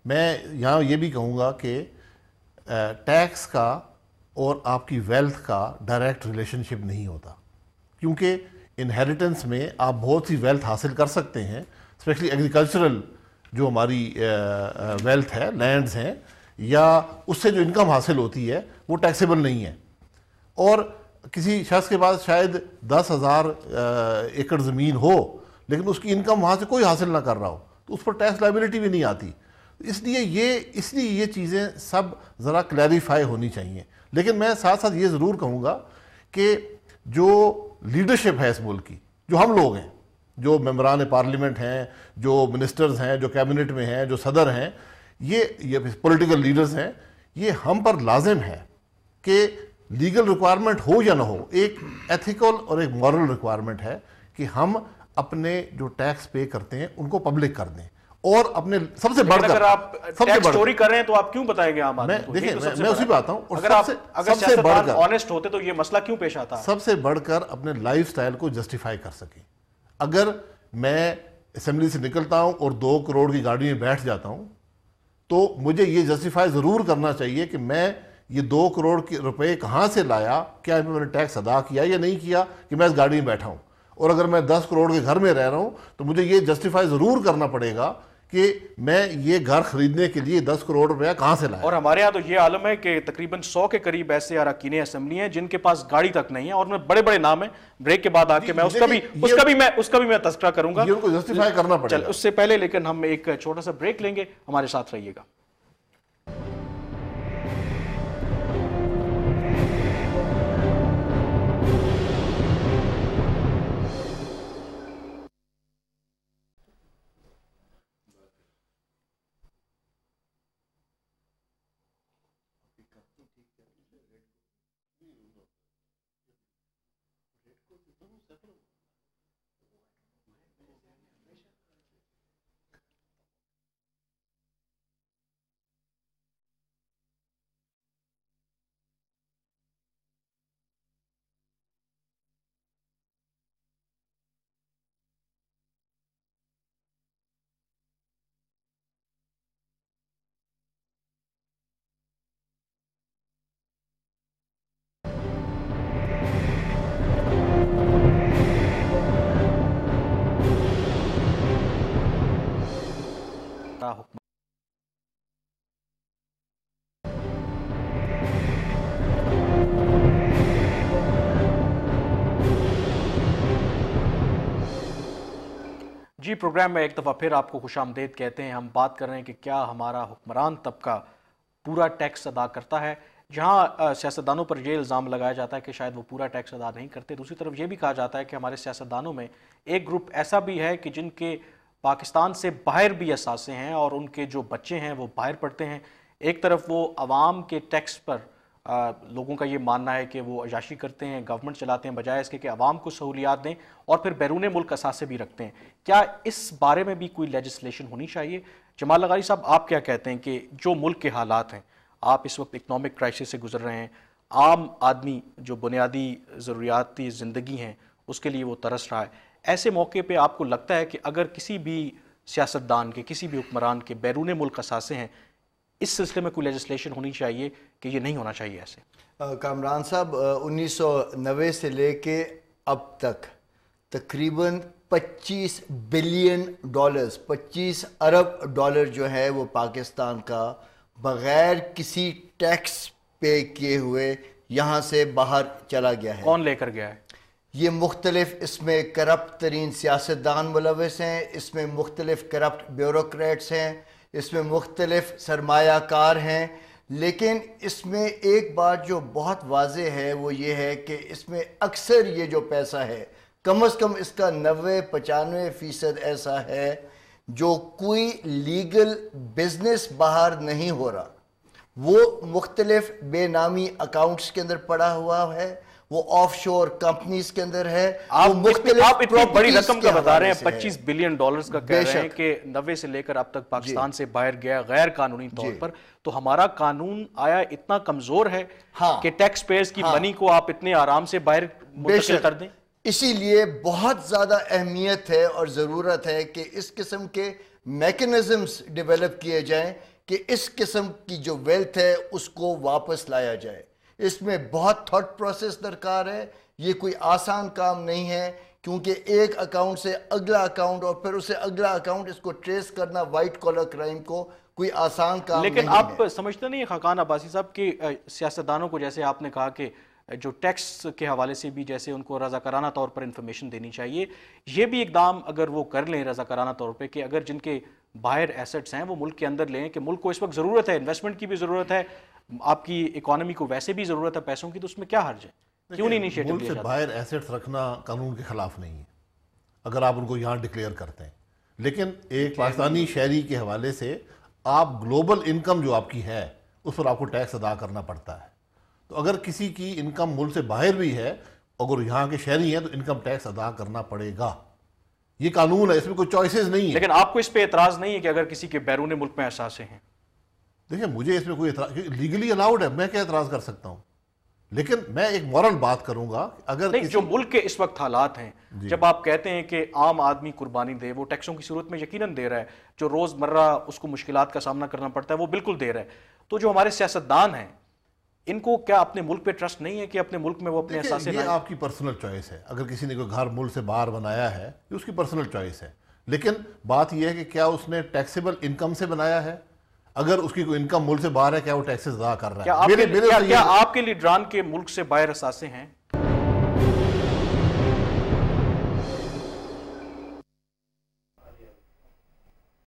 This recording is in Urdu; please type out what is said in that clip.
میں یہاں یہ بھی کہوں گا کہ ٹیکس کا اور آپ کی ویلتھ کا ڈائریکٹ ریلیشن شپ نہیں ہوتا، کیونکہ انہیریٹنس میں آپ بہت سی ویلتھ حاصل کر سکتے ہیں، اسپیشلی ایگریکلچرل جو ہماری ویلتھ ہے، لینڈز ہیں، یا اس سے جو انکم حاصل ہوتی ہے وہ ٹیکسیبل نہیں ہے. اور کسی شخص کے پاس شاید 10,000 ایکڑ زمین ہو لیکن اس کی انکم وہاں سے کوئی حاصل نہ کر رہا ہو تو اس پر ٹیکس لائبلٹی بھی نہیں آتی. اس لیے یہ چیزیں سب ذرا کلیریفائی ہونی چاہیے. لیکن میں ساتھ ساتھ یہ ضرور کہوں گا کہ جو لیڈرشپ ہے اس ملک کی، جو ہم لوگ ہیں، جو ممبران پارلیمنٹ ہیں، جو منسٹرز ہیں، جو کیبنٹ میں ہیں، جو صدر ہیں، یہ پولیٹیکل لیڈرز ہیں، یہ ہم پر لازم ہے کہ لیگل ریکوائرمنٹ ہو یا نہ ہو، ایک ایتھیکل اور ایک مورل ریکوائرمنٹ ہے کہ ہم اپنے جو ٹیکس پے کرتے ہیں ان کو پبلک کر دیں. اور اپنے سب سے بڑھ کر اگر آپ ٹیکس چوری کر رہے ہیں تو آپ کیوں بتائیں گے عام آدمی کو؟ دیکھیں میں اسی پہ آتا ہوں. اگر سیاستدان آنیسٹ ہوتے تو یہ مسئلہ کیوں پیش آتا؟ سب سے بڑھ کر اپنے لائف سٹائل کو جسٹیفائی کر سکیں. اگر میں اسمبلی سے نکلتا ہوں اور 2 کروڑ کی گاڑی میں بیٹھ جاتا ہوں تو مجھے یہ جسٹیفائی ضرور کرنا چاہیے کہ میں یہ 2 کروڑ کے روپے کہاں سے لایا، کیا میں نے ٹیکس ادا کیا یا نہیں کیا کہ میں اس گاڑی میں بیٹھا ہوں. اور اگر میں 10 کروڑ کے گھر میں رہ رہا ہوں تو مجھے یہ جسٹیفائی ضرور کرنا پڑے گا کہ میں یہ گھر خریدنے کے لیے 10 کروڑ روپیہ کہاں سے لایا. اور ہمارے ہاں تو یہ عالم ہے کہ تقریباً 100 کے قریب ایسے اراکین اسمبلی ہیں جن کے پاس گاڑی تک نہیں ہے، اور میں بڑے بڑے نام ہیں. بریک کے بعد آ کے میں اس کا بھی میں تذکرہ کروں گا. یہ ان کو جسٹیفائی کرنا پڑے گا. اس سے پہلے لیکن ہم ایک چھوٹا سا بریک لیں گے، ہمارے ساتھ رہیے گا. جی پروگرام میں ایک دفعہ پھر آپ کو خوش آمدید کہتے ہیں. ہم بات کر رہے ہیں کہ کیا ہمارا حکمران طبقہ پورا ٹیکس ادا کرتا ہے. جہاں سیاستدانوں پر یہ الزام لگایا جاتا ہے کہ شاید وہ پورا ٹیکس ادا نہیں کرتے، دوسری طرف یہ بھی کہا جاتا ہے کہ ہمارے سیاستدانوں میں ایک گروپ ایسا بھی ہے کہ جن کے پاکستان سے باہر بھی اثاثے ہیں اور ان کے جو بچے ہیں وہ باہر پڑھتے ہیں. ایک طرف وہ عوام کے ٹیکس پر لوگوں کا یہ ماننا ہے کہ وہ عیاشی کرتے ہیں، گورنمنٹ چلاتے ہیں، بجائے اس کے کہ عوام کو سہولیات دیں، اور پھر بیرون ملک اثاثے بھی رکھتے ہیں. کیا اس بارے میں بھی کوئی لیجسلیشن ہونی چاہیے؟ جمال لغاری صاحب، آپ کیا کہتے ہیں کہ جو ملک کے حالات ہیں، آپ اس وقت اکنامک کرائسس سے گزر رہے ہیں، عام آدمی جو بنیادی ضروریاتی زندگی ہیں اس کے لیے وہ ترس رہا ہے، ایسے موقع پہ آپ کو لگتا ہے کہ اگر کسی بھی سیاستدان کے، کسی بھی حکمران کے بیرون ملک اثاثے ہیں، اس سلسلے میں کوئی لیجسلیشن ہونی چاہیے کہ یہ نہیں ہونا چاہیے ایسے؟ کامران صاحب، 1990 سے لے کے اب تک تقریباً 25 بلین ڈالرز، 25 ارب ڈالر جو ہے وہ پاکستان کا بغیر کسی ٹیکس پے کیے ہوئے یہاں سے باہر چلا گیا ہے. کون لے کر گیا ہے؟ یہ مختلف، اس میں کرپٹ ترین سیاستدان ملوث ہیں، اس میں مختلف کرپٹ بیوروکریٹس ہیں، اس میں مختلف سرمایہ کار ہیں. لیکن اس میں ایک بات جو بہت واضح ہے وہ یہ ہے کہ اس میں اکثر یہ جو پیسہ ہے، کم از کم اس کا 90-95% ایسا ہے جو کوئی لیگل بزنس باہر نہیں ہو رہا، وہ مختلف بے نامی اکاؤنٹس کے اندر پڑا ہوا ہے، وہ آف شور کمپنیز کے اندر ہے. آپ اتنی بڑی رقم کا بتا رہے ہیں، 25 بلین ڈالرز کا کہہ رہے ہیں کہ 90 سے لے کر اب تک پاکستان سے باہر گیا غیر قانونی طور پر. تو ہمارا قانون آیا اتنا کمزور ہے کہ ٹیکس پیئرز کی منی کو آپ اتنے آرام سے باہر منتقل کر دیں؟ اسی لیے بہت زیادہ اہمیت ہے اور ضرورت ہے کہ اس قسم کے میکنزمز ڈیولپ کیے جائیں کہ اس قسم کی جو ویلتھ ہے اس کو واپس لایا جائے. اس میں بہت تھاٹ پروسیس درکار ہے. یہ کوئی آسان کام نہیں ہے کیونکہ ایک اکاؤنٹ سے اگلا اکاؤنٹ اور پھر اسے اگلا اکاؤنٹ، اس کو ٹریس کرنا وائٹ کالر کرائم کو کوئی آسان کام نہیں ہے. لیکن آپ سمجھتے نہیں خاقان عباسی صاحب کہ سیاستدانوں کو، جیسے آپ نے کہا کہ جو ٹیکس کے حوالے سے بھی جیسے ان کو رضاکارانہ طور پر انفارمیشن دینی چاہیے، یہ بھی اقدام اگر وہ کر لیں رضاکارانہ طور پہ کہ اگر جن کے باہر ایسٹس ہیں وہ ملک کے اندر لیں، کہ ملک کو اس وقت ضرورت ہے، انویسٹمنٹ کی بھی ضرورت ہے، آپ کی اکانومی کو ویسے بھی ضرورت ہے پیسوں کی، تو اس میں کیا حرج ہے؟ کیوں نہیں انیشیٹو ملک لیا سے جاتا؟ باہر ایسٹس رکھنا قانون کے خلاف نہیں ہے اگر آپ ان کو یہاں ڈکلیئر کرتے ہیں، لیکن ایک پاکستانی شہری کے حوالے سے آپ گلوبل انکم جو آپ کی ہے اس پر آپ کو ٹیکس ادا کرنا پڑتا ہے. تو اگر کسی کی انکم ملک سے باہر بھی ہے، اگر یہاں کے شہری ہیں تو انکم ٹیکس ادا کرنا پڑے گا. یہ قانون ہے، اس میں کوئی چوائسیز نہیں ہے. لیکن آپ کو اس پہ اعتراض نہیں ہے کہ اگر کسی کے بیرون ملک میں اثاثے ہیں؟ دیکھیں مجھے اس میں کوئی اعتراض، لیگلی الاؤڈ ہے، میں کیا اعتراض کر سکتا ہوں، لیکن میں ایک مورل بات کروں گا. اگر نہیں، جو ملک کے اس وقت حالات ہیں، جب آپ کہتے ہیں کہ عام آدمی قربانی دے، وہ ٹیکسوں کی صورت میں یقیناً دے رہا ہے، جو روز مرہ اس کو مشکلات کا سامنا کرنا پڑتا ہے وہ بالکل دے رہا ہے، تو جو ہمارے سیاستدان ہیں ان کو کیا اپنے ملک پہ ٹرسٹ نہیں ہے کہ اپنے ملک میں وہ اپنے اثاثے یہ آپ کی پرسنل چوائس ہے. اگر کسی نے کوئی گھر ملک سے باہر بنایا ہے یہ اس کی پرسنل چوائس ہے، لیکن بات یہ ہے کہ کیا اس نے ٹیکسیبل انکم سے بنایا ہے؟ اگر اس کی کوئی انکم ملک سے باہر ہے، کیا وہ ٹیکسز ادا کر رہا ہے؟ کیا آپ کے لیڈران کے ملک سے باہر اثاثے ہیں؟